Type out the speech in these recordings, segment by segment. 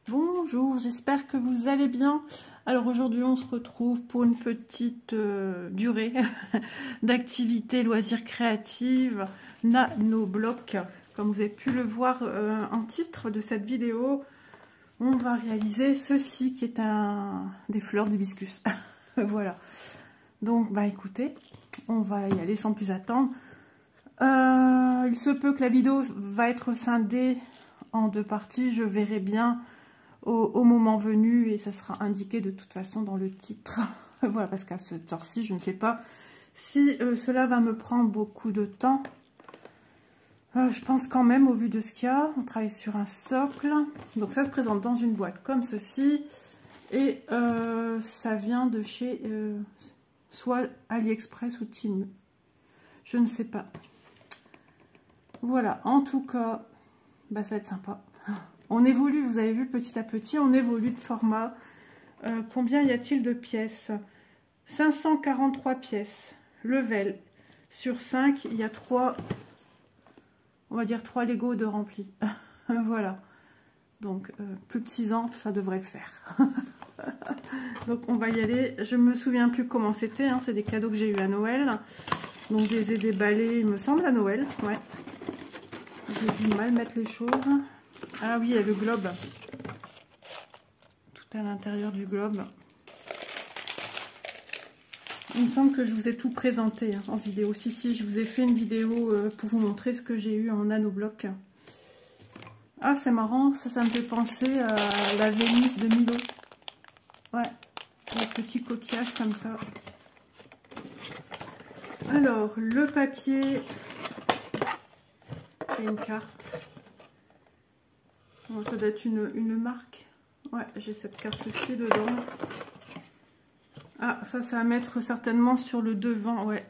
Bonjour, j'espère que vous allez bien. Alors aujourd'hui on se retrouve pour une petite durée d'activité loisirs créatives nanobloc. Comme vous avez pu le voir en titre de cette vidéo, on va réaliser ceci qui est des fleurs d'hibiscus. Voilà. Donc bah écoutez, on va y aller sans plus attendre. Il se peut que la vidéo va être scindée en deux parties, je verrai bien au moment venu et ça sera indiqué de toute façon dans le titre. Voilà, parce qu'à ce temps-ci, je ne sais pas si cela va me prendre beaucoup de temps. Je pense quand même, au vu de ce qu'il y a, on travaille sur un socle. Donc ça se présente dans une boîte comme ceci. Et ça vient de chez soit AliExpress ou Temu. Je ne sais pas. Voilà, en tout cas, bah, ça va être sympa. On évolue, vous avez vu, petit à petit, on évolue de format. Combien y a-t-il de pièces? 543 pièces. Level. Sur 5, il y a 3, on va dire 3 Lego de remplis. Voilà. Donc, plus de 6 ans, ça devrait le faire. Donc, on va y aller. Je me souviens plus comment c'était. Hein. C'est des cadeaux que j'ai eu à Noël. Donc, je les ai déballés, il me semble, à Noël. Ouais. J'ai du mal mettre les choses. Ah oui, il y a le globe. Tout à l'intérieur du globe. Il me semble que je vous ai tout présenté en vidéo. Si, je vous ai fait une vidéo pour vous montrer ce que j'ai eu en nanobloc. Ah, c'est marrant. Ça me fait penser à la Vénus de Milo. Ouais, des petits coquillages comme ça. Alors, le papier. J'ai une carte. Bon, ça doit être une marque. Ouais, j'ai cette carte-ci dedans. Ah, ça va mettre certainement sur le devant, ouais.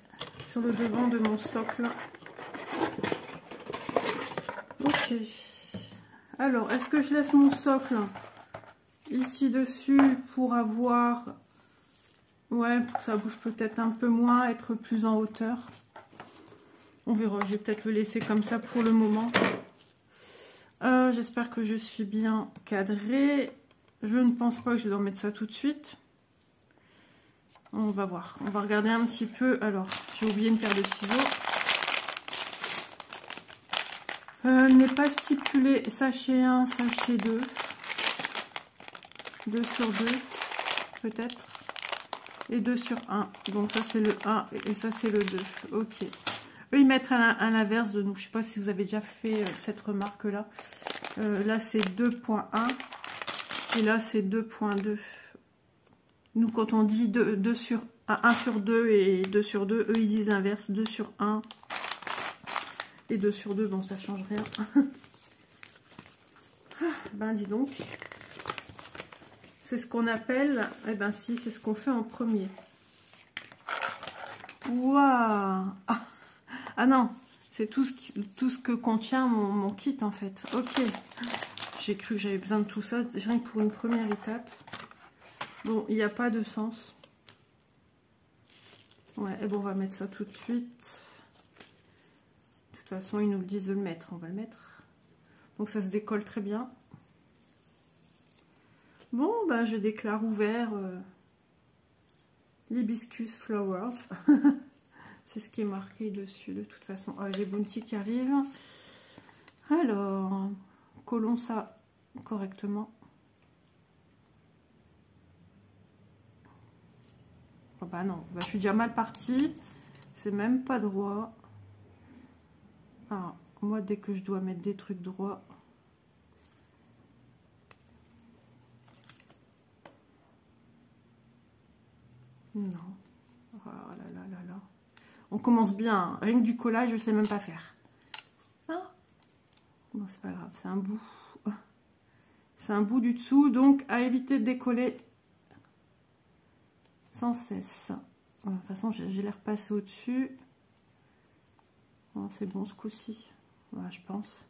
Sur le devant de mon socle. Ok. Alors, est-ce que je laisse mon socle ici dessus pour avoir... Ouais, pour que ça bouge peut-être un peu moins, être plus en hauteur. On verra, je vais peut-être le laisser comme ça pour le moment. J'espère que je suis bien cadrée. Je ne pense pas que je dois mettre ça tout de suite. On va voir. On va regarder un petit peu. Alors, j'ai oublié une paire de ciseaux. N'est pas stipulé sachet 1, sachet 2. 2 sur 2, peut-être. Et 2 sur 1. Donc ça, c'est le 1 et ça, c'est le 2. Ok. Eux, ils mettent à l'inverse de nous. Je ne sais pas si vous avez déjà fait cette remarque-là. Là, c'est 2.1 et là, c'est 2.2. Nous, quand on dit 1 sur 2 et 2 sur 2, eux, ils disent l'inverse, 2 sur 1 et 2 sur 2. Bon, ça change rien. Ben, dis donc. C'est ce qu'on appelle... Eh ben, si, c'est ce qu'on fait en premier. Waouh! Ah non, c'est tout ce que contient mon kit en fait. Ok, j'ai cru que j'avais besoin de tout ça, rien que pour une première étape. Bon, il n'y a pas de sens. Ouais, et bon, on va mettre ça tout de suite. De toute façon, ils nous le disent de le mettre, on va le mettre. Donc ça se décolle très bien. Bon, ben je déclare ouvert l'Hibiscus Flowers. C'est ce qui est marqué dessus de toute façon. Ah, j'ai Bounty qui arrive. Alors, collons ça correctement. Oh bah non, bah, je suis déjà mal partie. C'est même pas droit. Alors, moi, dès que je dois mettre des trucs droits... Non. Oh là là là là. On commence bien, hein. Rien que du collage, je sais même pas faire. Ah bon, c'est pas grave, c'est un bout. C'est un bout du dessous, donc à éviter de décoller sans cesse. De toute façon, j'ai l'air passé au-dessus. Bon, c'est bon ce coup-ci. Voilà, je pense.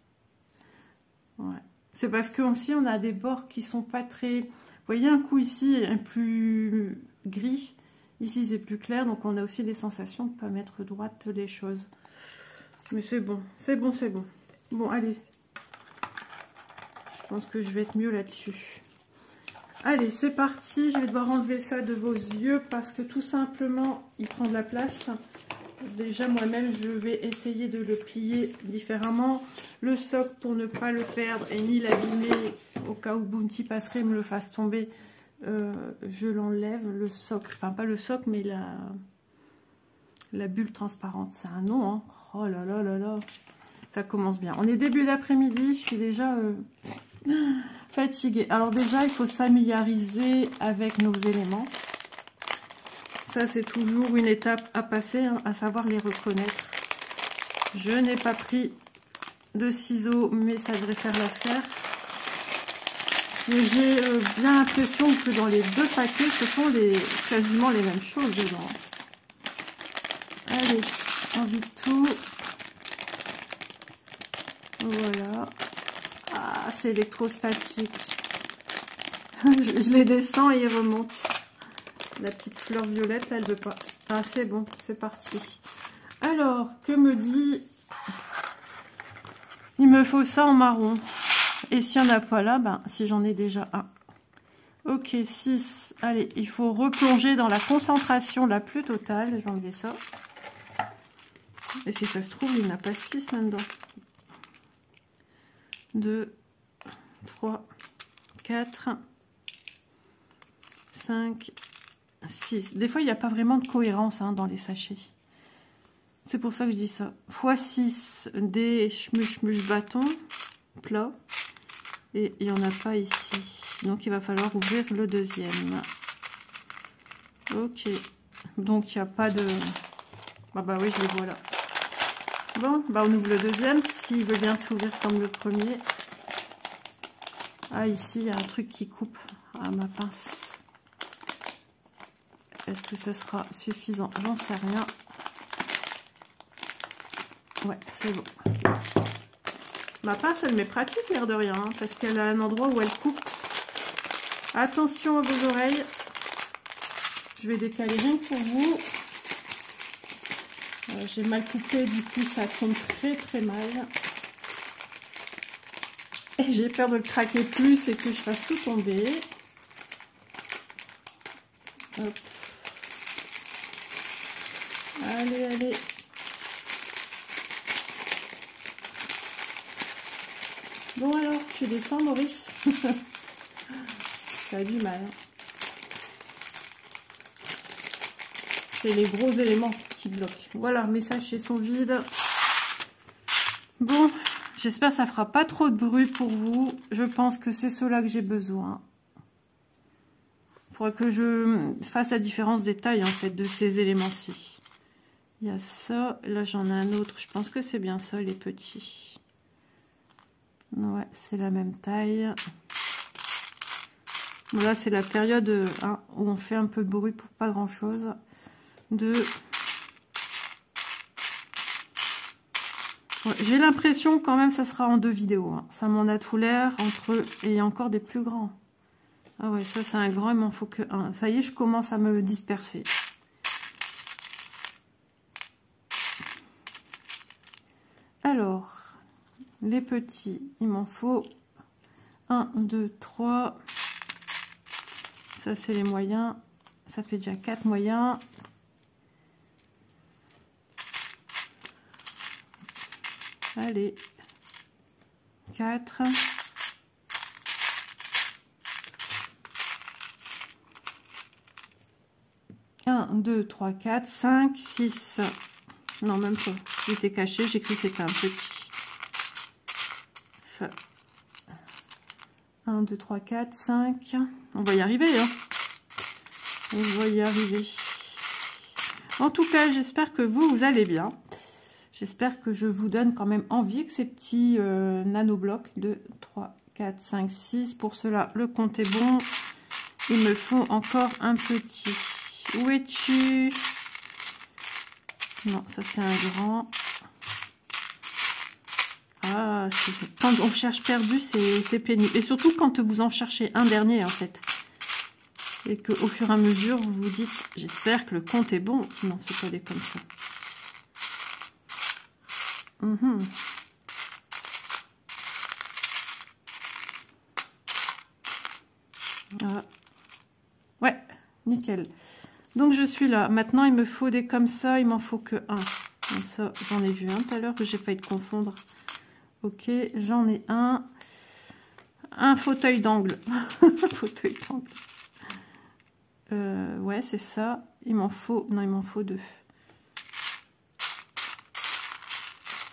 Ouais. C'est parce que aussi, on a des bords qui sont pas très... Vous voyez, un coup ici, un plus gris. Ici, c'est plus clair, donc on a aussi des sensations de ne pas mettre droite les choses. Mais c'est bon, c'est bon, c'est bon. Bon, allez. Je pense que je vais être mieux là-dessus. Allez, c'est parti. Je vais devoir enlever ça de vos yeux parce que tout simplement, il prend de la place. Déjà, moi-même, je vais essayer de le plier différemment. Le socle, pour ne pas le perdre et ni l'abîmer, au cas où Bounty passerait et me le fasse tomber, je l'enlève. Le socle, enfin pas le socle, mais la bulle transparente. C'est un nom, hein. Oh là là là là. Ça commence bien. On est début d'après-midi. Je suis déjà fatiguée. Alors déjà, il faut se familiariser avec nos éléments. Ça, c'est toujours une étape à passer, hein, à savoir les reconnaître. Je n'ai pas pris de ciseaux, mais ça devrait faire l'affaire. Mais j'ai bien l'impression que dans les deux paquets, ce sont quasiment les mêmes choses dedans. Allez, on vide tout. Voilà. Ah, c'est électrostatique. Je les descends et ils remontent. La petite fleur violette, là, elle veut pas. Ah, c'est bon, c'est parti. Alors, que me dit... Il me faut ça en marron. Et s'il n'y en a pas là, ben, si j'en ai déjà un. Ok, 6. Allez, il faut replonger dans la concentration la plus totale. Je vais enlever ça. Et si ça se trouve, il n'y en a pas 6 là-dedans. 2, 3, 4, 5, 6. Des fois, il n'y a pas vraiment de cohérence hein, dans les sachets. C'est pour ça que je dis ça. x6 des schmuch bâtons plats. Et il n'y en a pas ici. Donc, il va falloir ouvrir le deuxième. Ok. Donc, il n'y a pas de... Ah bah oui, je les vois là. Bon, bah on ouvre le deuxième. S'il veut bien s'ouvrir comme le premier. Ah, ici, il y a un truc qui coupe à ma pince. Est-ce que ça sera suffisant? J'en sais rien. Ouais, c'est bon. Ma pince, elle m'est pratique, l'air de rien, hein, parce qu'elle a un endroit où elle coupe. Attention à vos oreilles. Je vais décaler rien que pour vous. J'ai mal coupé, du coup, ça tombe très très mal. Et j'ai peur de le craquer plus et que je fasse tout tomber. Hop. Allez, allez. Bon alors, tu descends Maurice. Ça a du mal. C'est les gros éléments qui bloquent. Voilà, mes sachets sont vides. Bon, j'espère que ça fera pas trop de bruit pour vous. Je pense que c'est cela que j'ai besoin. Il faudra que je fasse la différence des tailles en fait de ces éléments-ci. Il y a ça. Là, j'en ai un autre. Je pense que c'est bien ça, les petits. Ouais, c'est la même taille. Bon, là, c'est la période hein, où on fait un peu de bruit pour pas grand-chose. Ouais, j'ai l'impression quand même ça sera en 2 vidéos. Hein. Ça m'en a tout l'air entre eux. Et il y a encore des plus grands. Ah ouais, ça c'est un grand, il m'en faut que un. Ça y est, je commence à me disperser. Alors... Les petits, il m'en faut 1, 2, 3. Ça, c'est les moyens. Ça fait déjà 4 moyens. Allez. 4. Un, 2, 3, 4, 5, 6. Non, même pas. Il était caché, j'ai cru que c'était un petit. 1, 2, 3, 4, 5. On va y arriver, hein. On va y arriver. En tout cas, j'espère que vous allez bien. J'espère que je vous donne quand même envie que ces petits nanoblocs. 2, 3, 4, 5, 6. Pour cela, le compte est bon. Il me faut encore un petit. Où es-tu? Non, ça c'est un grand. Ah, quand on cherche perdu, c'est pénible. Et surtout quand vous en cherchez un dernier, en fait. Et qu'au fur et à mesure, vous vous dites, j'espère que le compte est bon. Non, c'est pas des comme ça. nickel. Donc je suis là. Maintenant il me faut des comme ça, il m'en faut que un. Donc ça j'en ai vu un tout à l'heure que j'ai failli confondre. Ok, j'en ai un. Un fauteuil d'angle. Fauteuil d'angle. Ouais, c'est ça. Il m'en faut... Non, il m'en faut deux.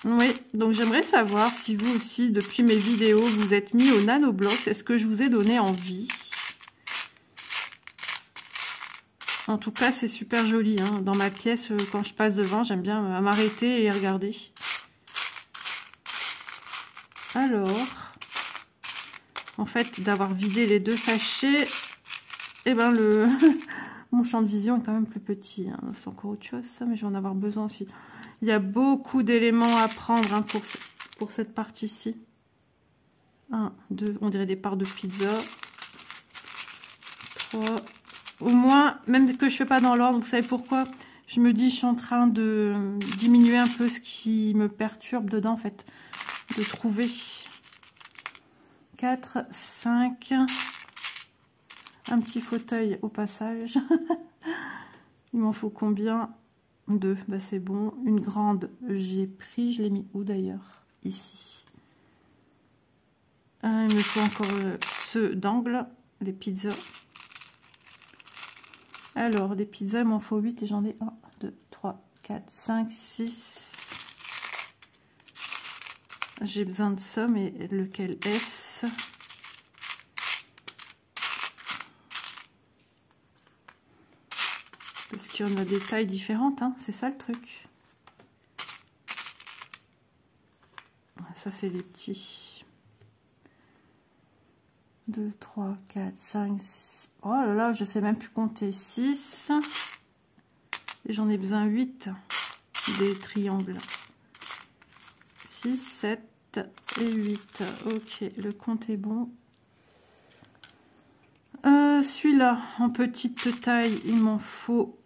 Oui, donc j'aimerais savoir si vous aussi, depuis mes vidéos, vous êtes mis au nanobloc. Est-ce que je vous ai donné envie? En tout cas, c'est super joli. Hein. Dans ma pièce, quand je passe devant, j'aime bien m'arrêter et regarder. Alors... En fait, d'avoir vidé les deux sachets, et ben mon champ de vision est quand même plus petit. Hein. C'est encore autre chose, ça, mais je vais en avoir besoin aussi. Il y a beaucoup d'éléments à prendre hein, pour cette partie-ci. 1, 2, on dirait des parts de pizza. 3. Au moins, même que je ne fais pas dans l'ordre, vous savez pourquoi? Je me dis, je suis en train de diminuer un peu ce qui me perturbe dedans, en fait. De trouver... 4, 5, un petit fauteuil au passage. Il m'en faut combien? 2, bah c'est bon. Une grande, j'ai pris, je l'ai mis où d'ailleurs? Ici. Il me faut encore ceux d'angle, les pizzas. Alors, des pizzas, il m'en faut 8 et j'en ai 1, 2, 3, 4, 5, 6. J'ai besoin de ça, mais lequel est-ce? Parce qu'il y en a des tailles différentes, hein, c'est ça le truc. Ça, c'est les petits. 2, 3, 4, 5, 6. Oh là là, je sais même plus compter. 6. Et j'en ai besoin 8 des triangles. 6, 7 et 8. Ok, le compte est bon. Celui-là, en petite taille, il m'en faut...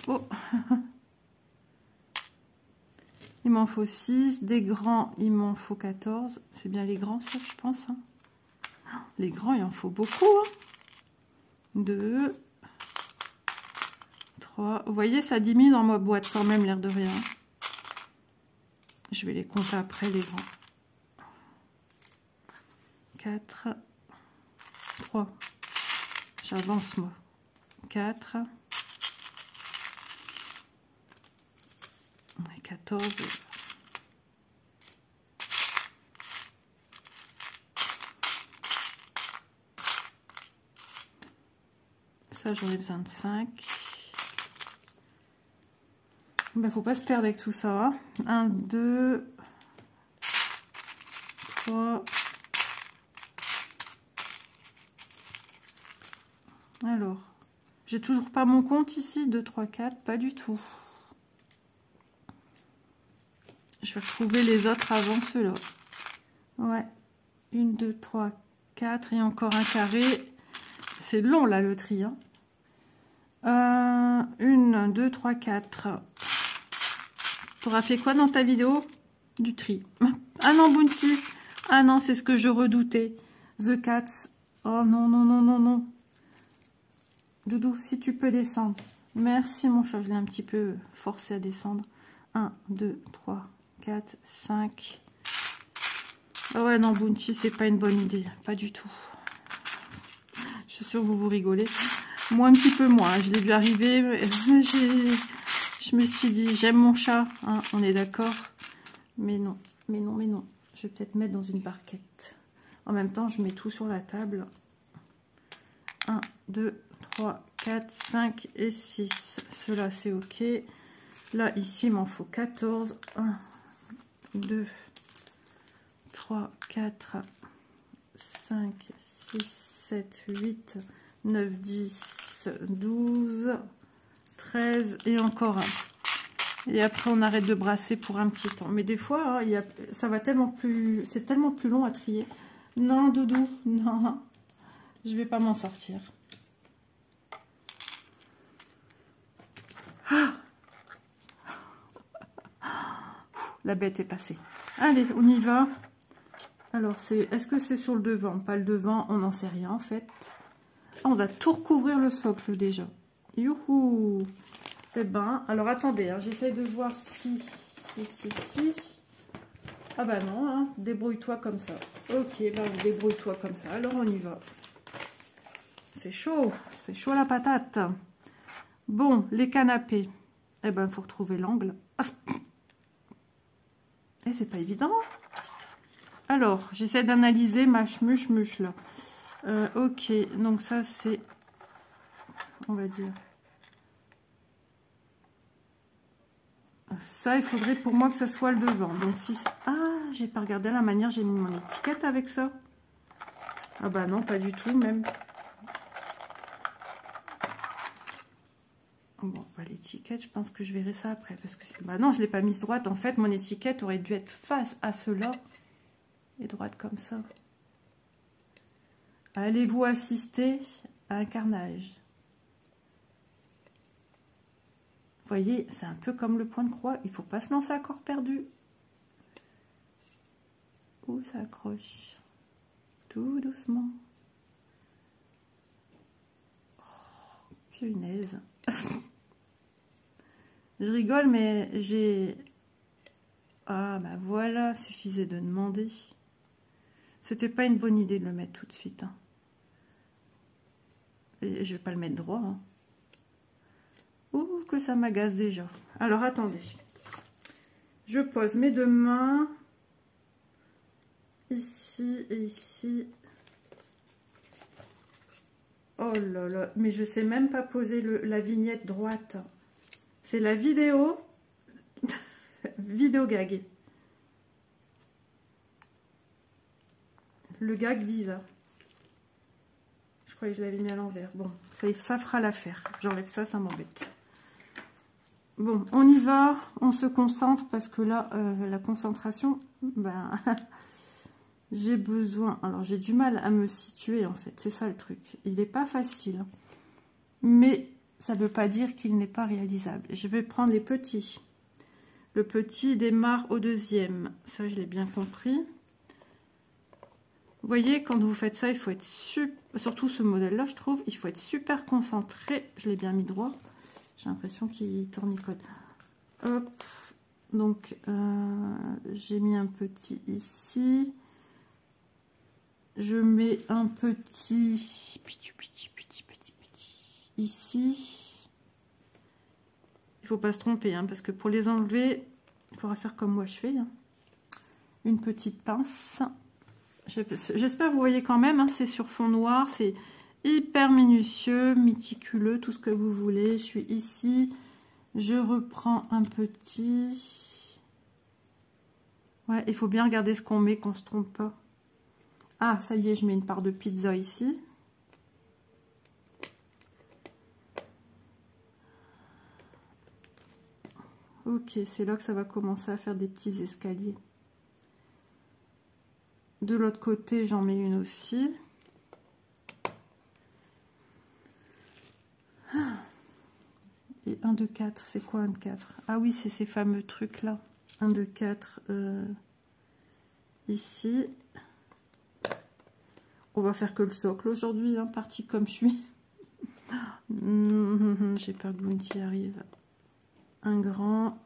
Oh. Il m'en faut 6. Des grands, il m'en faut 14. C'est bien les grands, ça, je pense. Hein. Les grands, il en faut beaucoup. Hein. 2. 3. Vous voyez, ça diminue dans ma boîte quand même, l'air de rien. Je vais les compter après, les grands. 4. 3. J'avance, moi. 4. 14. Ça, j'en ai besoin de 5. Il ne faut pas se perdre avec tout ça. 1, 2, 3. Alors, j'ai toujours pas mon compte ici. 2, 3, 4, pas du tout. Je vais retrouver les autres avant ceux-là. Ouais. 1, 2, 3, 4 et encore un carré. C'est long là le tri. Hein. 1, 2, 3, 4. Tu auras fait quoi dans ta vidéo? Du tri. Ah non, Bounty. Ah non, c'est ce que je redoutais. The Cats. Oh non, non, non, non, non. Doudou, si tu peux descendre. Merci mon chat, je l'ai un petit peu forcé à descendre. 1, 2, 3, 4, 5. Ah ouais, non, Bounty, c'est pas une bonne idée. Pas du tout. Je suis sûre que vous rigolez. Moi, un petit peu moins. Je l'ai vu arriver. Je me suis dit, j'aime mon chat. Hein, on est d'accord. Mais non, mais non, mais non. Je vais peut-être mettre dans une barquette. En même temps, je mets tout sur la table. 1, 2, 3, 4, 5 et 6. Cela, c'est OK. Là, ici, il m'en faut 14. 1, 2, 3, 4, 5, 6, 7, 8, 9, 10, 12, 13 et encore un. Et après, on arrête de brasser pour un petit temps. Mais des fois, hein, ça va tellement plus... C'est tellement plus long à trier. Non, Doudou, non. Je vais pas m'en sortir. Ah, la bête est passée. Allez, on y va. Alors, est-ce que c'est sur le devant? Pas le devant, on n'en sait rien en fait. Ah, on va tout recouvrir le socle déjà. Youhou! Eh ben, alors attendez, hein, j'essaie de voir si. Ah bah non, hein, débrouille-toi comme ça. Ok, bah débrouille-toi comme ça. Alors on y va. C'est chaud la patate. Bon, les canapés. Eh ben, il faut retrouver l'angle. Ah. Et c'est pas évident. Alors, j'essaie d'analyser ma chmuche là. Ok, donc ça c'est, on va dire. Ça, il faudrait pour moi que ça soit le devant. Donc si, ah, j'ai pas regardé la manière, j'ai mis mon étiquette avec ça. Ah bah non, pas du tout même. Bon, bah, l'étiquette, je pense que je verrai ça après. Parce que bah non, je l'ai pas mise droite. En fait, mon étiquette aurait dû être face à cela. Et droite comme ça. Allez-vous assister à un carnage? Vous voyez, c'est un peu comme le point de croix. Il faut pas se lancer à corps perdu. Où ça accroche? Tout doucement. Oh, punaise. Je rigole, mais j'ai... Ah, bah voilà, suffisait de demander. C'était pas une bonne idée de le mettre tout de suite. Hein. Et je vais pas le mettre droit. Hein. Ouh, que ça m'agace déjà. Alors, attendez. Je pose mes deux mains. Ici et ici. Oh là là. Mais je sais même pas poser la vignette droite. C'est la vidéo. Vidéo gag. Le gag d'Isa. Je croyais que je l'avais mis à l'envers. Bon, ça fera l'affaire. J'enlève ça, ça m'embête. Bon, on y va. On se concentre parce que là, la concentration, ben, j'ai besoin... Alors, j'ai du mal à me situer, en fait. C'est ça le truc. Il n'est pas facile. Mais ça ne veut pas dire qu'il n'est pas réalisable. Je vais prendre les petits. Le petit démarre au deuxième. Ça, je l'ai bien compris. Vous voyez, quand vous faites ça, il faut être surtout ce modèle-là, je trouve, il faut être super concentré. Je l'ai bien mis droit. J'ai l'impression qu'il tournicote. Hop. Donc, j'ai mis un petit ici. Je mets un petit ici. Il ne faut pas se tromper, hein, parce que pour les enlever, il faudra faire comme moi je fais. Hein. Une petite pince. J'espère que vous voyez quand même, hein, c'est sur fond noir, c'est hyper minutieux, méticuleux, tout ce que vous voulez. Je suis ici, je reprends un petit... Ouais, il faut bien regarder ce qu'on met, qu'on ne se trompe pas. Ah, ça y est, je mets une part de pizza ici. Ok, c'est là que ça va commencer à faire des petits escaliers. De l'autre côté, j'en mets une aussi. Et 1, 2, 4, c'est quoi 1, 2, 4? Ah oui, c'est ces fameux trucs-là. 1, 2, 4, ici. On va faire que le socle aujourd'hui, hein, parti comme je suis. J'ai peur que Bounty arrive. Un grand.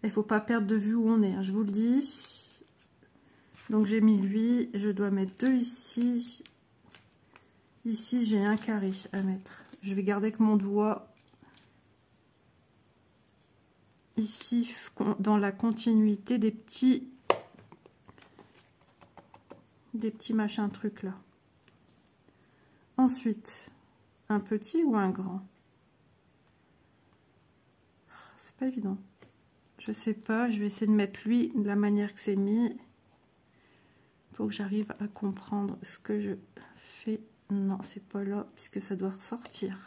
Il ne faut pas perdre de vue où on est, hein, je vous le dis. Donc j'ai mis lui, je dois mettre deux ici. Ici j'ai un carré à mettre. Je vais garder que mon doigt ici dans la continuité des petits machins trucs là. Ensuite, un petit ou un grand? C'est pas évident. Je sais pas, je vais essayer de mettre lui de la manière que c'est mis. Pour que j'arrive à comprendre ce que je fais. Non, c'est pas là, puisque ça doit ressortir.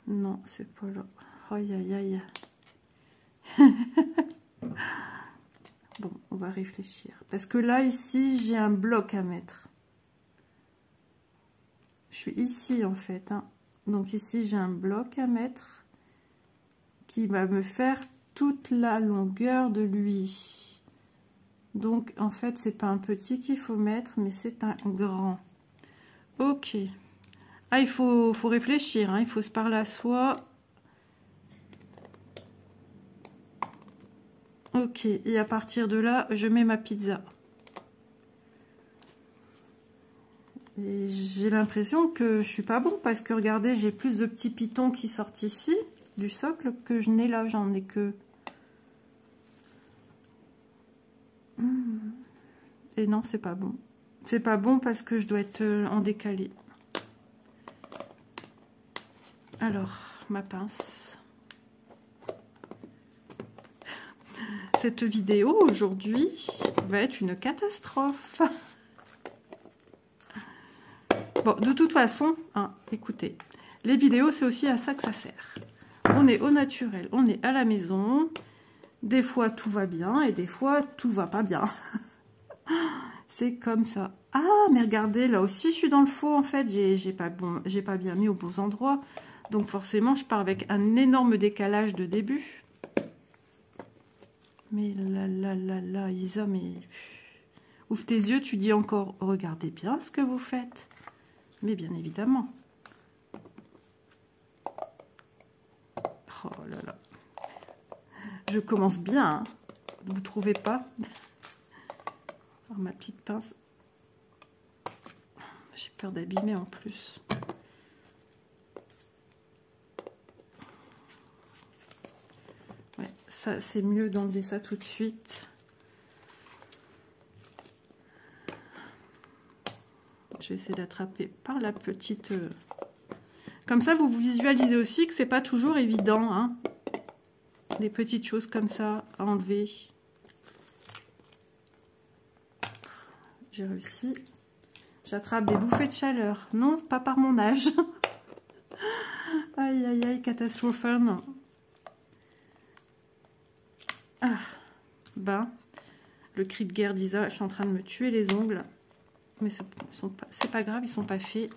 Non, c'est pas là. Aïe, aïe, aïe. Bon, on va réfléchir. Parce que là, ici, j'ai un bloc à mettre. Je suis ici, en fait. Hein. Donc ici, j'ai un bloc à mettre qui va me faire toute la longueur de lui. Donc, en fait, c'est pas un petit qu'il faut mettre, mais c'est un grand. Ok. Ah, il faut réfléchir, hein, il faut se parler à soi. Ok, et à partir de là, je mets ma pizza. Et j'ai l'impression que je suis pas bon parce que regardez, j'ai plus de petits pitons qui sortent ici du socle que je n'ai là, j'en ai que... Et non, c'est pas bon. C'est pas bon parce que je dois être en décalé. Alors, ma pince. Cette vidéo aujourd'hui va être une catastrophe. Bon, de toute façon, hein, écoutez, les vidéos, c'est aussi à ça que ça sert. On est au naturel, on est à la maison. Des fois, tout va bien et des fois, tout va pas bien. C'est comme ça. Ah, mais regardez, là aussi, je suis dans le faux, en fait. J'ai pas bien mis aux bons endroits. Donc, forcément, je pars avec un énorme décalage de début. Mais là, Isa, mais... Ouvre tes yeux, tu dis encore, regardez bien ce que vous faites. Mais bien évidemment. Oh là là. Je commence bien, hein. Vous trouvez pas? Alors, ma petite pince. J'ai peur d'abîmer en plus. Ouais, ça, c'est mieux d'enlever ça tout de suite. Je vais essayer d'attraper par la petite... Comme ça, vous visualisez aussi que c'est pas toujours évident, hein. Des petites choses comme ça à enlever. J'ai réussi. J'attrape des bouffées de chaleur. Non, pas par mon âge. Aïe, aïe, aïe, catastrophe. Ah, ben, le cri de guerre d'Isa, je suis en train de me tuer les ongles. Mais c'est pas grave, ils sont pas faits.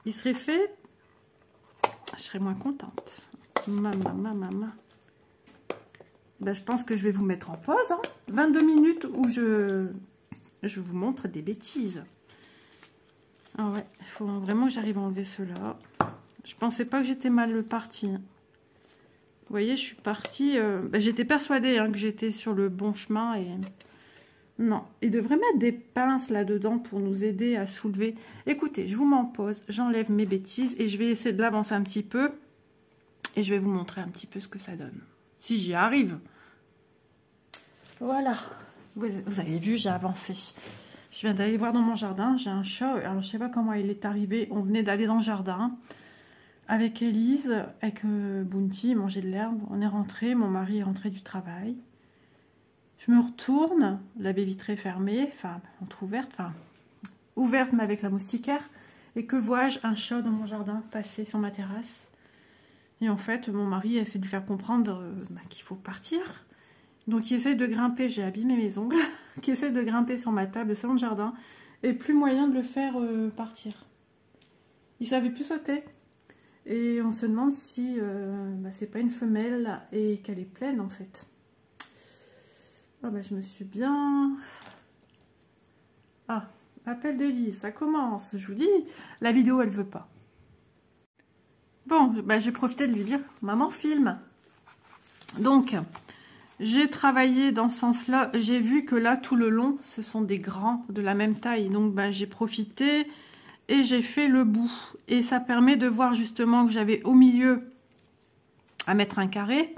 Ils seraient faits, je serais moins contente. Maman. Ben, je pense que je vais vous mettre en pause. Hein. 22 minutes où je vous montre des bêtises. Ah ouais, il faut vraiment que j'arrive à enlever cela. Je pensais pas que j'étais mal partie. Vous voyez, je suis partie... ben, j'étais persuadée hein, que j'étais sur le bon chemin et... Non, il devrait mettre des pinces là-dedans pour nous aider à soulever. Écoutez, je vous mets en pause, j'enlève mes bêtises et je vais essayer de l'avancer un petit peu. Et je vais vous montrer un petit peu ce que ça donne. Si j'y arrive. Voilà. Vous avez vu, j'ai avancé. Je viens d'aller voir dans mon jardin, j'ai un chat. Alors, je sais pas comment il est arrivé. On venait d'aller dans le jardin avec Elise, avec Bounty, manger de l'herbe. On est rentré, mon mari est rentré du travail. Je me retourne, la baie vitrée fermée, enfin, entrouverte, enfin, ouverte, mais avec la moustiquaire. Et que vois-je? Un chat dans mon jardin passer sur ma terrasse. Et en fait, mon mari essaie de lui faire comprendre qu'il faut partir. Donc, il essaie de grimper, j'ai abîmé mes ongles, qui essaie de grimper sur ma table, salon de jardin, et plus moyen de le faire partir. Il savait plus sauter. Et on se demande si c'est pas une femelle et qu'elle est pleine, en fait. Ah bah, je me suis bien... Ah, appel d'Élise, ça commence. Je vous dis, la vidéo, elle veut pas. Bon, bah, j'ai profité de lui dire, maman filme. Donc, j'ai travaillé dans ce sens-là. J'ai vu que là, tout le long, ce sont des grands de la même taille. Donc, bah, j'ai profité et j'ai fait le bout. Et ça permet de voir justement que j'avais au milieu à mettre un carré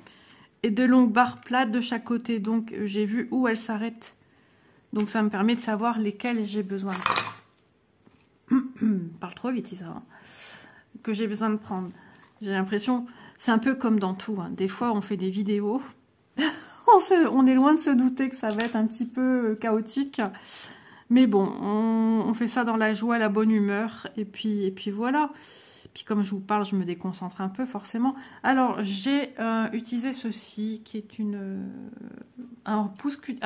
et de longues barres plates de chaque côté. Donc, j'ai vu où elles s'arrêtent. Donc, ça me permet de savoir lesquelles j'ai besoin. Parle trop vite, Isa. Hein. Que j'ai besoin de prendre. J'ai l'impression, c'est un peu comme dans tout. Hein. Des fois, on fait des vidéos. on est loin de se douter que ça va être un petit peu chaotique. Mais bon, on fait ça dans la joie, la bonne humeur. Et puis voilà. Puis comme je vous parle, je me déconcentre un peu forcément. Alors, j'ai utilisé ceci qui est un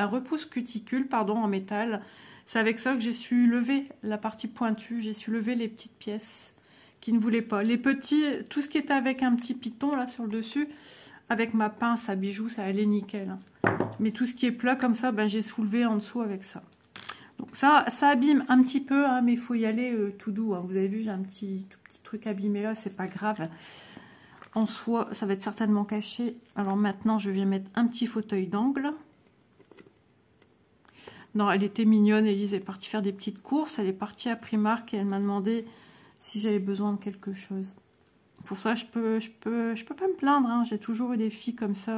repousse cuticule en métal. C'est avec ça que j'ai su lever la partie pointue. J'ai su lever les petites pièces qui ne voulaient pas. Les petits, tout ce qui était avec un petit piton là sur le dessus, avec ma pince à bijoux, ça allait nickel. Mais tout ce qui est plat comme ça, ben, j'ai soulevé en dessous avec ça. Donc ça abîme un petit peu, hein, mais il faut y aller tout doux. Hein. Vous avez vu, j'ai un tout petit truc abîmé là, c'est pas grave. En soi, ça va être certainement caché. Alors maintenant, je viens mettre un petit fauteuil d'angle. Non, elle était mignonne, Elise est partie faire des petites courses. Elle est partie à Primark et elle m'a demandé si j'avais besoin de quelque chose. Pour ça, je peux pas me plaindre. Hein. J'ai toujours eu des filles comme ça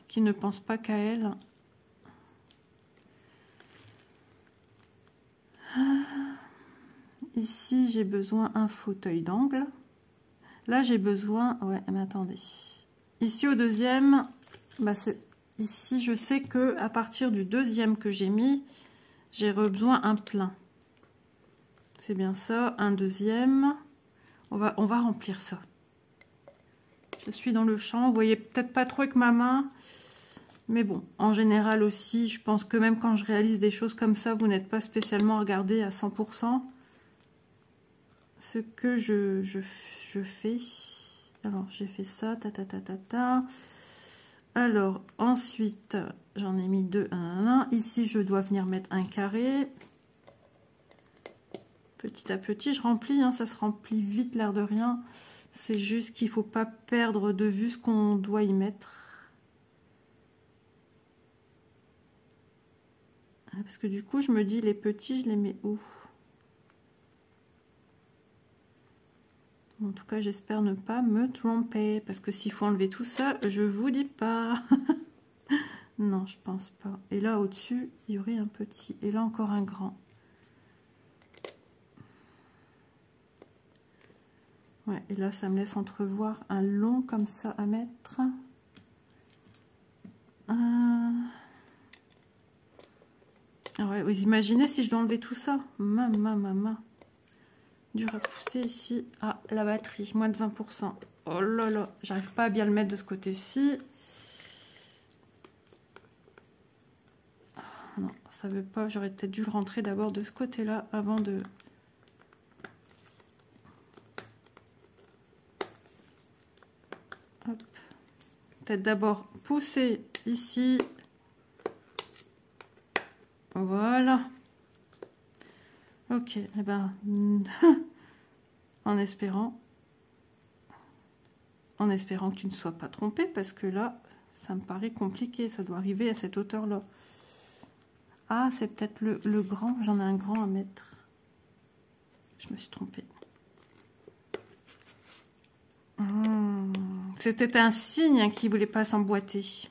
qui ne pensent pas qu'à elles. Ici, j'ai besoin d'un fauteuil d'angle. Là, j'ai besoin... Ouais, mais attendez. Ici, au deuxième, bah, ici, je sais que à partir du deuxième que j'ai mis, j'ai besoin un plein. C'est bien ça, un deuxième. On va remplir ça. Je suis dans le champ. Vous voyez peut-être pas trop avec ma main. Mais bon, en général aussi, je pense que même quand je réalise des choses comme ça, vous n'êtes pas spécialement regardé à 100% ce que je fais. Alors, j'ai fait ça, ta. Alors, ensuite, j'en ai mis deux, un. Ici, je dois venir mettre un carré. Petit à petit, je remplis, hein, ça se remplit vite, l'air de rien. C'est juste qu'il ne faut pas perdre de vue ce qu'on doit y mettre. Parce que du coup, je me dis, les petits, je les mets où? En tout cas, j'espère ne pas me tromper. Parce que s'il faut enlever tout ça, je vous dis pas. Non, je pense pas. Et là, au-dessus, il y aurait un petit. Et là, encore un grand. Ouais, et là, ça me laisse entrevoir un long comme ça à mettre. Ouais, vous imaginez si je dois enlever tout ça? Maman. Dur à pousser ici. Ah, la batterie, moins de 20%. Oh là là, j'arrive pas à bien le mettre de ce côté-ci. Non, ça veut pas. J'aurais peut-être dû le rentrer d'abord de ce côté-là avant de... Peut-être d'abord pousser ici. Voilà. Ok, eh ben, en espérant que tu ne sois pas trompé, parce que là, ça me paraît compliqué. Ça doit arriver à cette hauteur-là. Ah, c'est peut-être le grand. J'en ai un grand à mettre. Je me suis trompée. C'était un signe qui ne voulait pas s'emboîter.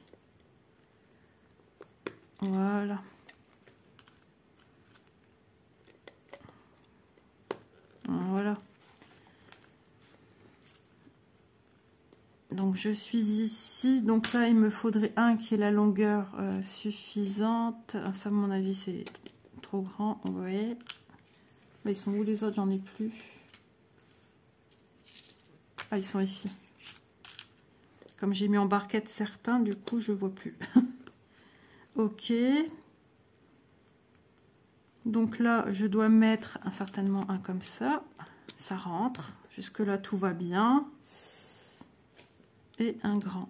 Voilà. Voilà. Donc je suis ici. Donc là, il me faudrait un qui ait la longueur suffisante. Ça, à mon avis, c'est trop grand. Vous voyez. Là, ils sont où les autres? J'en ai plus. Ah, ils sont ici. Comme j'ai mis en barquette certains, du coup, je vois plus. Ok. Donc là, je dois mettre certainement un comme ça. Ça rentre. Jusque là, tout va bien. Et un grand.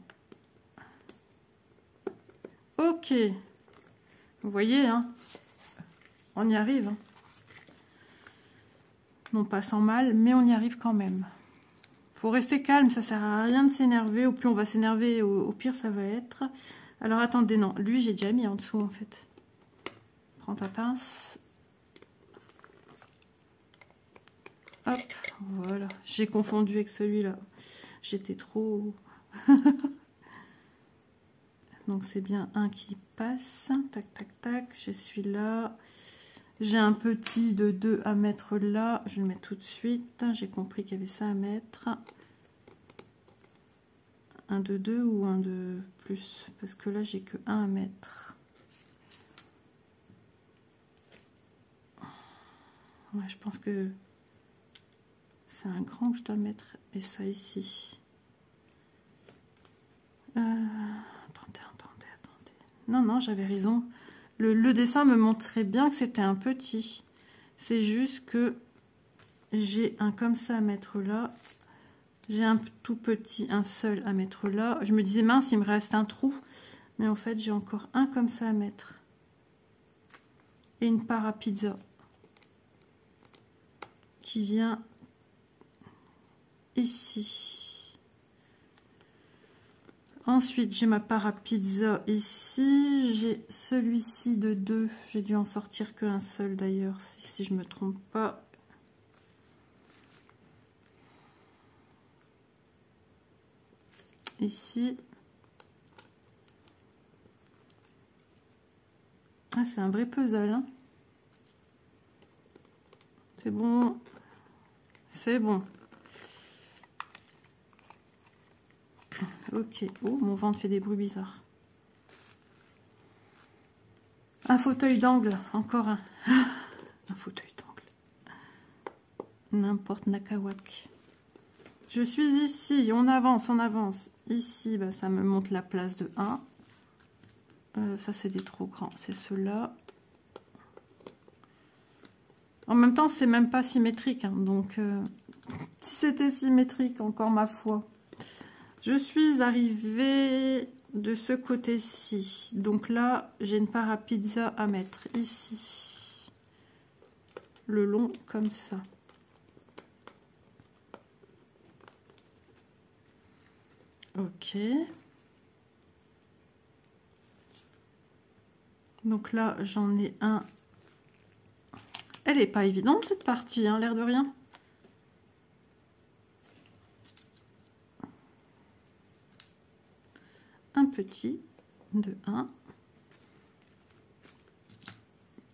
Ok. Vous voyez, hein, on y arrive. Hein. Non pas sans mal, mais on y arrive quand même. Faut rester calme, ça sert à rien de s'énerver. Au plus on va s'énerver, au pire ça va être. Alors attendez, non, lui j'ai déjà mis en dessous en fait. Prends ta pince. Hop, voilà. J'ai confondu avec celui-là. J'étais trop... Donc c'est bien un qui passe. Tac, tac, tac. Je suis là. J'ai un petit de 2 à mettre là. Je vais le mettre tout de suite. J'ai compris qu'il y avait ça à mettre. Un de 2 ou un de plus? Parce que là, j'ai que 1 à mettre. Ouais, je pense que c'est un grand que je dois mettre. Et ça ici. Attendez. Non, j'avais raison. Le dessin me montrait bien que c'était un petit. C'est juste que j'ai un comme ça à mettre là. J'ai un tout petit, un seul à mettre là. Je me disais, mince, il me reste un trou. Mais en fait, j'ai encore un comme ça à mettre. et une part à pizza qui vient ici. Ensuite, j'ai ma part à pizza ici. J'ai celui-ci de 2. J'ai dû en sortir qu'un seul d'ailleurs, si je me trompe pas. Ici. Ah, c'est un vrai puzzle, hein. C'est bon. C'est bon. Ok. Oh, mon ventre fait des bruits bizarres. Un fauteuil d'angle. Encore un. Un fauteuil d'angle. N'importe Nakawak. Je suis ici. On avance, on avance. Ici, bah, ça me montre la place de 1. Ça, c'est des trop grands. C'est ceux-là. En même temps, c'est même pas symétrique. Hein, donc, si c'était symétrique, encore ma foi. Je suis arrivée de ce côté-ci. Donc là, j'ai une part à pizza à mettre ici. Le long, comme ça. Ok. Donc là, j'en ai un. Elle n'est pas évidente cette partie, hein, l'air de rien. Un petit de 1.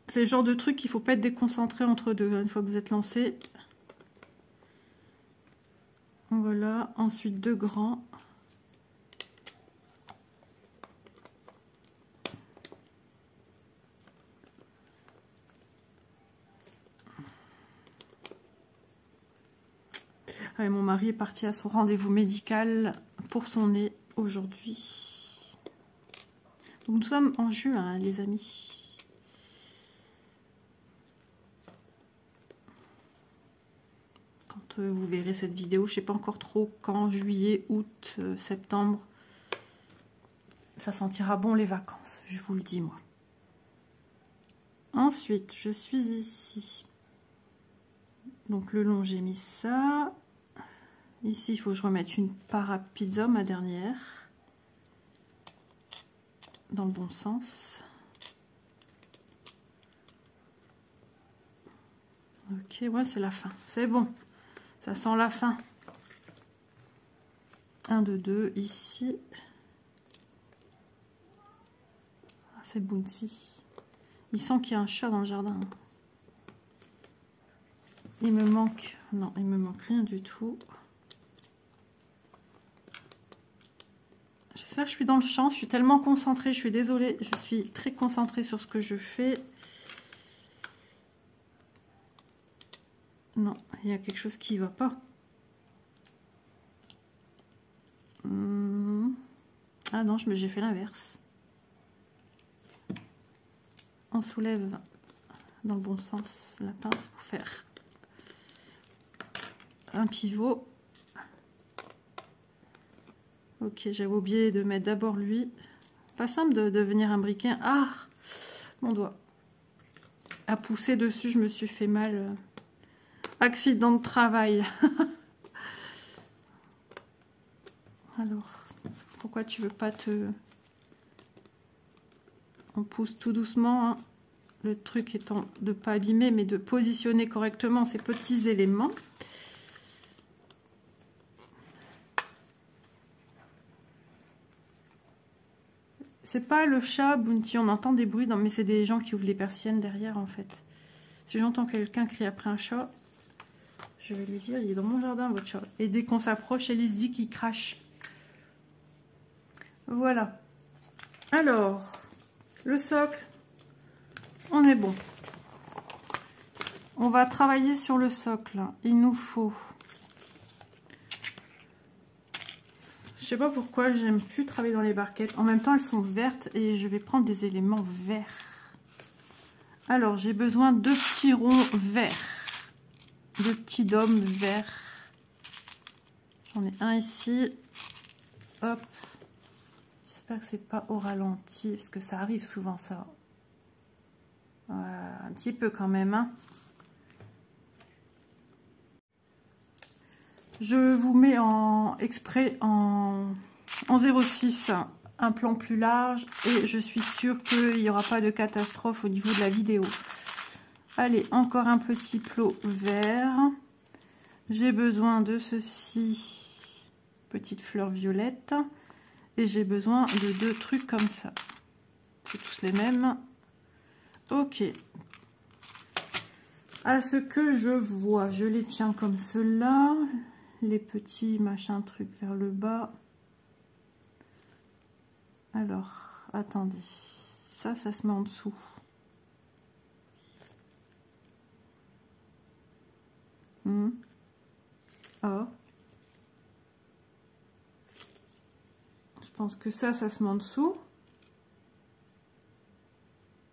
C'est le genre de truc qu'il ne faut pas être déconcentré entre deux, hein, une fois que vous êtes lancé. Voilà, ensuite 2 grands. Ah, mon mari est parti à son rendez-vous médical pour son nez aujourd'hui. Donc nous sommes en juin, les amis. Quand vous verrez cette vidéo, je ne sais pas encore trop quand, juillet, août, septembre. Ça sentira bon les vacances, je vous le dis moi. Ensuite, je suis ici. Donc le long, j'ai mis ça. Ici, il faut que je remette une part à pizza, ma dernière. Dans le bon sens. Ok, ouais, c'est la fin. C'est bon. Ça sent la fin. 1, 2, 2, ici. Ah, c'est Bounty. Il sent qu'il y a un chat dans le jardin. Il me manque... Non, il me manque rien du tout. J'espère que je suis dans le champ. Je suis tellement concentrée. Je suis désolée. Je suis très concentrée sur ce que je fais. Non, il y a quelque chose qui ne va pas. Ah non, j'ai fait l'inverse. On soulève dans le bon sens la pince pour faire un pivot. Ok, j'avais oublié de mettre d'abord lui. Pas simple de devenir un briquet. Ah, mon doigt a poussé dessus, je me suis fait mal. Accident de travail. Alors, pourquoi tu veux pas te... On pousse tout doucement, hein. Le truc étant de ne pas abîmer, mais de positionner correctement ces petits éléments. C'est pas le chat, Bounty, on entend des bruits, non, mais c'est des gens qui ouvrent les persiennes derrière, en fait. Si j'entends quelqu'un crier après un chat, je vais lui dire, il est dans mon jardin, votre chat. Et dès qu'on s'approche, Elise dit qu'il crache. Voilà. Alors, le socle, on est bon. On va travailler sur le socle. Il nous faut... Je sais pas pourquoi j'aime plus travailler dans les barquettes. En même temps, elles sont vertes et je vais prendre des éléments verts. Alors, j'ai besoin de petits ronds verts. De petits dômes verts. J'en ai un ici. Hop. J'espère que c'est pas au ralenti parce que ça arrive souvent ça. Voilà. Un petit peu quand même, hein. Je vous mets en exprès en 0,6 un plan plus large et je suis sûre qu'il n'y aura pas de catastrophe au niveau de la vidéo. Allez, encore un petit plot vert. J'ai besoin de ceci, petite fleur violette, et j'ai besoin de 2 trucs comme ça. C'est tous les mêmes. Ok. À ce que je vois, je les tiens comme cela. Les petits machins trucs vers le bas. Alors, attendez. Ça se met en dessous. Oh. Je pense que ça se met en dessous.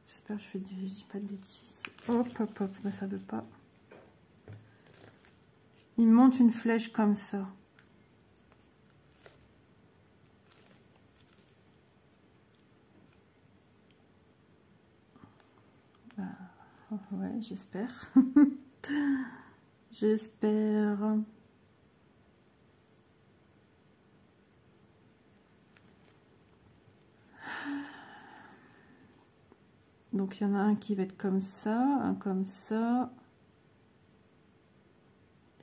J'espère que je dis pas de bêtises. Hop, hop, hop. Ben, ça veut pas. Il monte une flèche comme ça. Ouais, j'espère. J'espère. Donc il y en a un qui va être comme ça, un comme ça.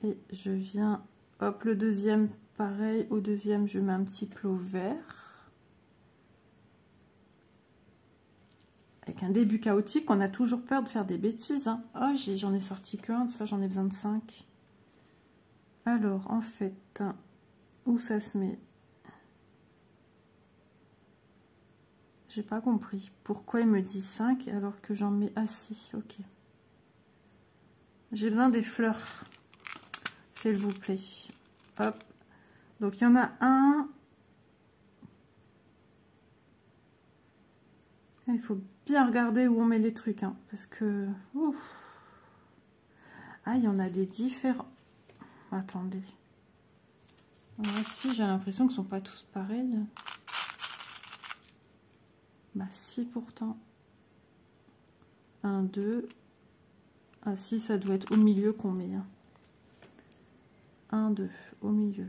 Et je viens, hop, le deuxième, pareil, au deuxième, je mets un petit plot vert. Avec un début chaotique, on a toujours peur de faire des bêtises, hein. Oh, j'en ai sorti qu'un, ça j'en ai besoin de 5. Alors, en fait, où ça se met? J'ai pas compris. Pourquoi il me dit 5 alors que j'en mets assis? Ok. J'ai besoin des fleurs, s'il vous plaît. Hop. Donc, il y en a un. Il faut bien regarder où on met les trucs, hein, parce que... Ouf. Ah, il y en a des différents. Attendez. Ah, si, j'ai l'impression qu'ils ne sont pas tous pareils. Bah si, pourtant. 1, 2. Ah si, ça doit être au milieu qu'on met. 1, 2, au milieu.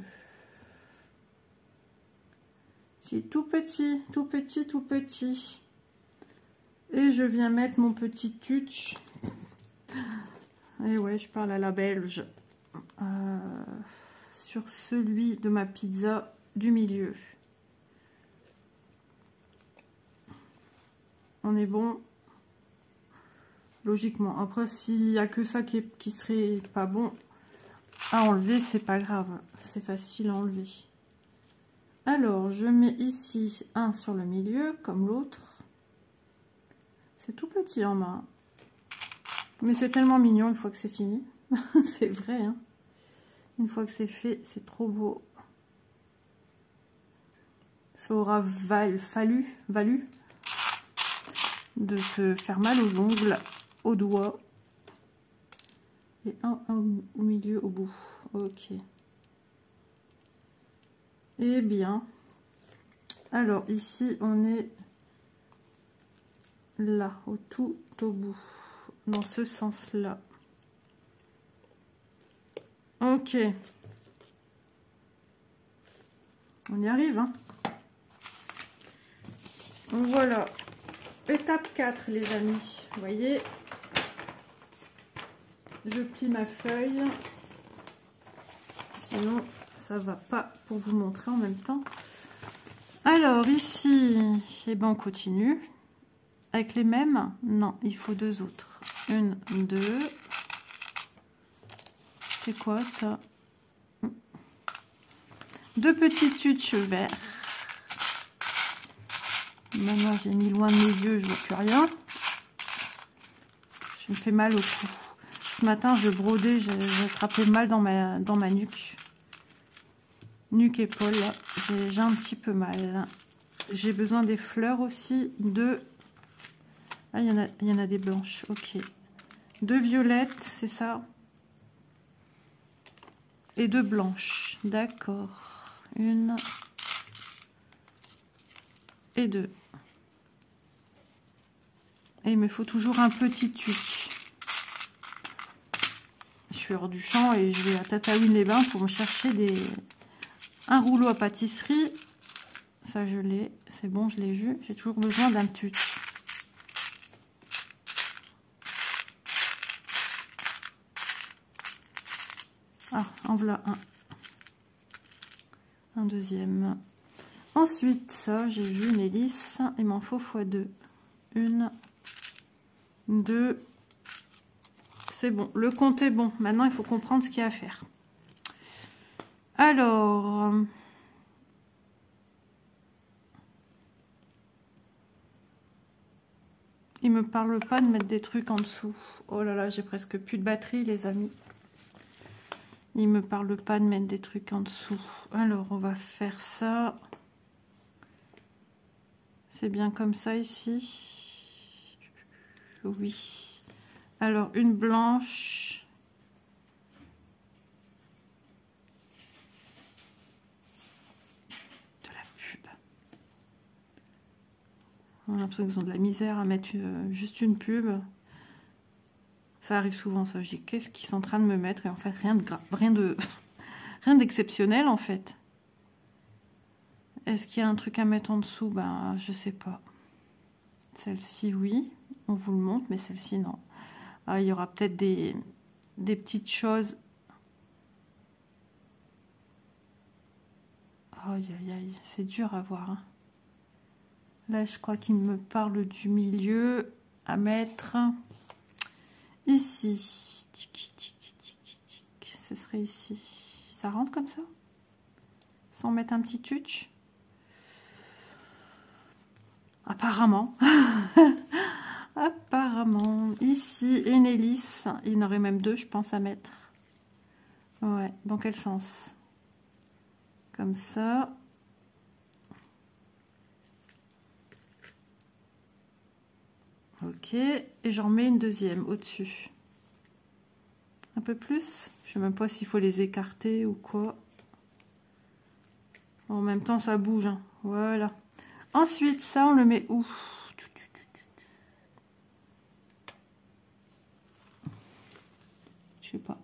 C'est tout petit, tout petit, tout petit. Et je viens mettre mon petit tuche. Et ouais, je parle à la belge. Sur celui de ma pizza du milieu. On est bon. Logiquement. Après, s'il n'y a que ça qui serait pas bon à enlever, c'est pas grave. C'est facile à enlever. Alors, je mets ici un sur le milieu, comme l'autre. C'est tout petit en main. Mais c'est tellement mignon une fois que c'est fini. C'est vrai, hein. Une fois que c'est fait, c'est trop beau. Ça aura valu de se faire mal aux ongles, aux doigts. Et un au milieu, au bout. Ok. Eh bien, alors ici, on est là, tout au bout, dans ce sens-là. Ok. On y arrive, hein. Voilà. Étape 4, les amis. Vous voyez, je plie ma feuille. Sinon, ça va pas pour vous montrer en même temps. Alors, ici, eh ben, on continue. Avec les mêmes? Non, il faut 2 autres. 1, 2. C'est quoi ça? 2 petits tuches verts. Maintenant, j'ai mis loin de mes yeux, je vois plus rien. Je me fais mal au cou. Ce matin, je brodais, j'ai attrapé mal dans ma nuque. Nuque, épaule, j'ai un petit peu mal. J'ai besoin des fleurs aussi. 2. Ah, il y en a des blanches. Ok. 2 violettes, c'est ça. Et 2 blanches. D'accord. 1 et 2. Et il me faut toujours un petit tuche. Je suis hors du champ et je vais à Tataouine-les-Bains pour me chercher un rouleau à pâtisserie. Ça, je l'ai. C'est bon, je l'ai vu. J'ai toujours besoin d'un tuche. Ah, en voilà un. Un deuxième. Ensuite, ça, j'ai vu une hélice. Il m'en faut x2. 1, 2. C'est bon. Le compte est bon. Maintenant, il faut comprendre ce qu'il y a à faire. Alors... il me parle pas de mettre des trucs en dessous. Oh là là, j'ai presque plus de batterie, les amis. Il me parle pas de mettre des trucs en dessous. Alors, on va faire ça. C'est bien comme ça ici. Oui. Alors, une blanche. De la pub. On a l'impression qu'ils ont de la misère à mettre juste une pub. Ça arrive souvent, ça. Je dis, qu'est-ce qu'ils sont en train de me mettre? Et en fait, rien de grave, rien d'exceptionnel, en fait. Est-ce qu'il y a un truc à mettre en dessous? Ben, je sais pas. Celle-ci, oui. On vous le montre, mais celle-ci, non. Ah, il y aura peut-être des petites choses. Aïe, aïe, aïe. C'est dur à voir. Hein. Là, je crois qu'il me parle du milieu à mettre ici. Tic, tic, tic, tic. Ce serait ici. Ça rentre comme ça? Sans mettre un petit touch? Apparemment. Apparemment. Ici, une hélice. Il y en aurait même deux, je pense, à mettre. Ouais, dans quel sens? Comme ça. Ok. Et j'en mets une deuxième au-dessus. Un peu plus. Je ne sais même pas s'il faut les écarter ou quoi. En même temps, ça bouge. Hein. Voilà. Ensuite, ça, on le met où? Je sais pas.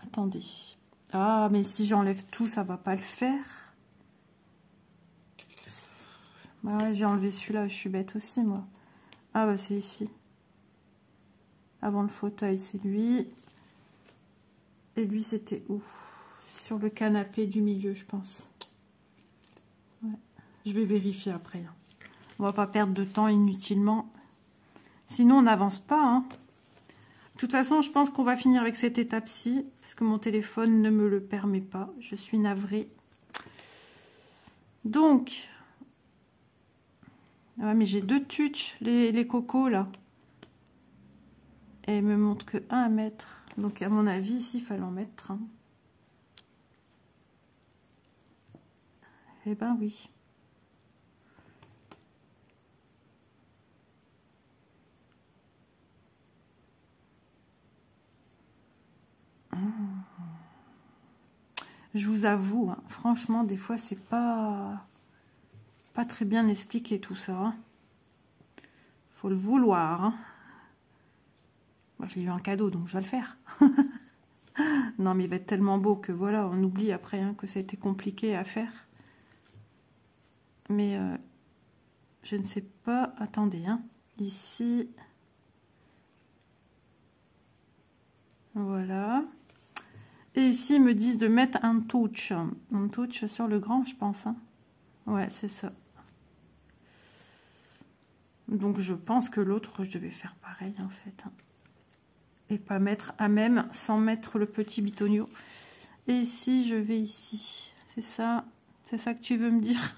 Attendez. Ah, mais si j'enlève tout, ça va pas le faire. Bah ouais, j'ai enlevé celui-là, je suis bête aussi, moi. Ah bah c'est ici. Avant le fauteuil, c'est lui. Et lui, c'était où? Sur le canapé du milieu, je pense. Ouais. Je vais vérifier après. Hein. On va pas perdre de temps inutilement. Sinon, on n'avance pas. Hein. De toute façon, je pense qu'on va finir avec cette étape-ci. Parce que mon téléphone ne me le permet pas. Je suis navrée. Donc... ah, mais j'ai deux tuches, les cocos, là. Et elle me montre que 1 à mettre. Donc, à mon avis, ici, il fallait en mettre. Hein. Eh ben oui. Je vous avoue, hein, franchement, des fois, c'est pas très bien expliqué tout ça. Hein. Faut le vouloir. Hein. Moi, je l'ai eu en cadeau, donc je vais le faire. Non, mais il va être tellement beau que voilà, on oublie après hein, que c'était compliqué à faire. Mais je ne sais pas. Attendez, hein. Ici. Voilà. Et ici, ils me disent de mettre un touch. Un touch sur le grand, je pense. Hein. Ouais, c'est ça. Donc, je pense que l'autre, je devais faire pareil, en fait. Hein. Et pas mettre à même, sans mettre le petit bitonio. Et ici, je vais ici. C'est ça que tu veux me dire?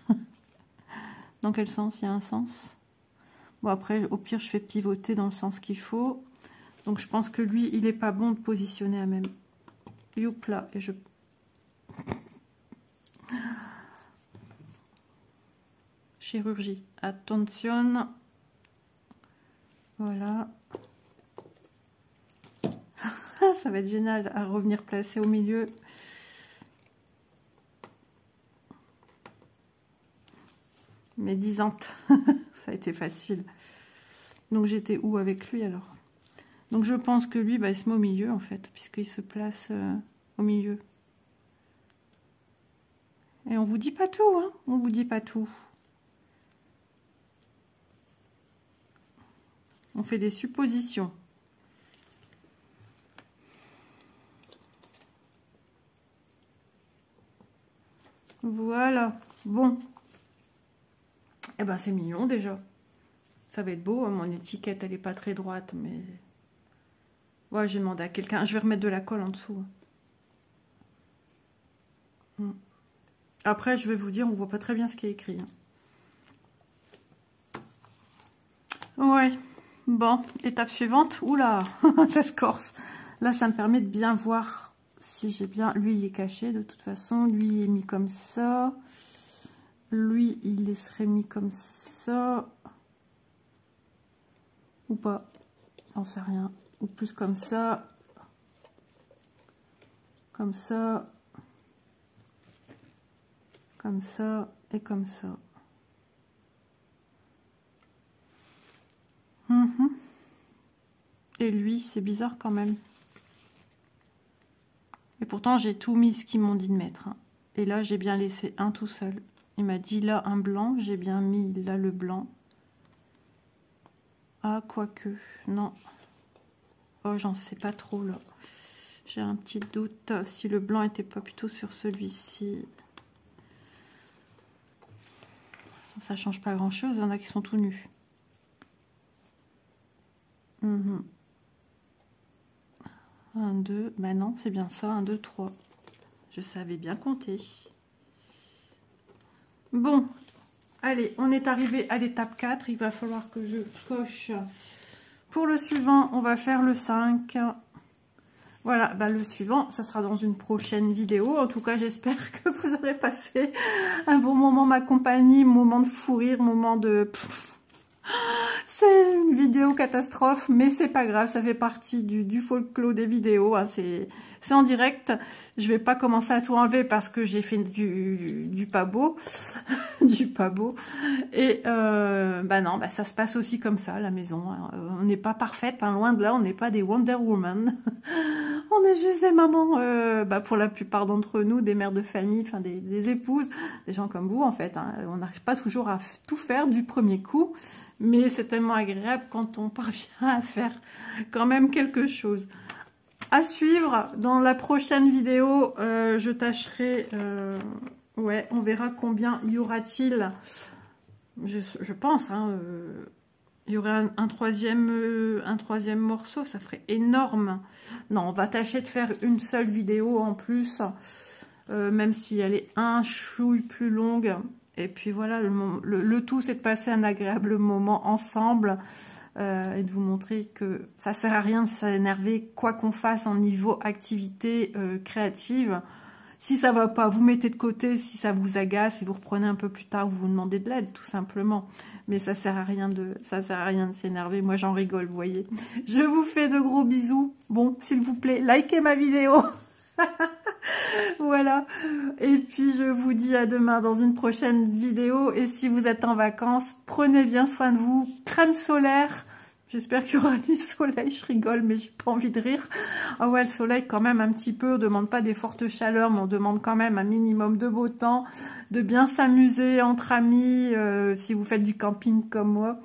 Dans quel sens? Il y a un sens. Bon, après, au pire, je fais pivoter dans le sens qu'il faut. Donc, je pense que lui, il n'est pas bon de positionner à même. Youp là, et je... Chirurgie. Attention. Voilà. Ça va être génial à revenir placer au milieu. Médisante. ça a été facile. Donc j'étais où avec lui alors? Donc je pense que lui, bah, il se met au milieu en fait, puisqu'il se place au milieu. Et on vous dit pas tout, hein, on vous dit pas tout. On fait des suppositions. Voilà, bon. Eh ben c'est mignon déjà. Ça va être beau, hein. Mon étiquette elle est pas très droite, mais... Ouais, j'ai demandé à quelqu'un. Je vais remettre de la colle en dessous. Après, je vais vous dire, on voit pas très bien ce qui est écrit. Ouais, bon, étape suivante. Oula, ça se corse. Là, ça me permet de bien voir si j'ai bien... Lui, il est caché de toute façon. Lui, il est mis comme ça. Lui, il serait mis comme ça. Ou pas. J'en sais rien. Ou plus comme ça. Comme ça. Comme ça. Et comme ça. Et lui, c'est bizarre quand même. Et pourtant, j'ai tout mis ce qu'ils m'ont dit de mettre. Hein. Et là, j'ai bien laissé un tout seul. Il m'a dit là un blanc. J'ai bien mis là le blanc. Ah, quoique. Non. Oh, j'en sais pas trop là. J'ai un petit doute si le blanc était pas plutôt sur celui-ci. Ça change pas grand chose. Il y en a qui sont tout nus. 1, 2, ben non, c'est bien ça, 1, 2, 3. Je savais bien compter. Bon, allez, on est arrivé à l'étape 4. Il va falloir que je coche. Pour le suivant, on va faire le 5. Voilà, ben le suivant, ça sera dans une prochaine vidéo. En tout cas, j'espère que vous aurez passé un bon moment, ma compagnie, moment de fou rire, moment de... C'est une vidéo catastrophe, mais c'est pas grave, ça fait partie du folklore des vidéos, hein, c'est en direct. Je vais pas commencer à tout enlever parce que j'ai fait du pas beau, du pas beau. Et bah non, bah ça se passe aussi comme ça, la maison. Hein. On n'est pas parfaite, hein, loin de là, on n'est pas des Wonder Woman. On est juste des mamans, bah pour la plupart d'entre nous, des mères de famille, enfin des épouses, des gens comme vous en fait. Hein. On n'arrive pas toujours à tout faire du premier coup. Mais c'est tellement agréable quand on parvient à faire quand même quelque chose. À suivre, dans la prochaine vidéo, je tâcherai... ouais, on verra combien y aura-t-il. Je pense, hein, il y aurait un troisième morceau, ça ferait énorme. Non, on va tâcher de faire une seule vidéo en plus, même si elle est un chouille plus longue. Et puis voilà, le tout, c'est de passer un agréable moment ensemble et de vous montrer que ça sert à rien de s'énerver, quoi qu'on fasse en niveau activité créative. Si ça va pas, vous mettez de côté. Si ça vous agace, si vous reprenez un peu plus tard, vous vous demandez de l'aide, tout simplement. Mais ça sert à rien de s'énerver. Moi, j'en rigole, vous voyez. Je vous fais de gros bisous. Bon, s'il vous plaît, likez ma vidéo. Voilà, et puis je vous dis à demain dans une prochaine vidéo. Et si vous êtes en vacances, prenez bien soin de vous. Crème solaire, j'espère qu'il y aura du soleil. Je rigole, mais j'ai pas envie de rire. Ah ouais, le soleil quand même un petit peu. On demande pas des fortes chaleurs, mais on demande quand même un minimum de beau temps, de bien s'amuser entre amis, si vous faites du camping comme moi,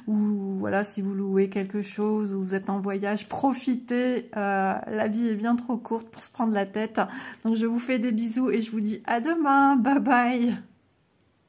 ou voilà, si vous louez quelque chose, ou vous êtes en voyage, profitez. La vie est bien trop courte pour se prendre la tête. Donc je vous fais des bisous et je vous dis à demain. Bye bye.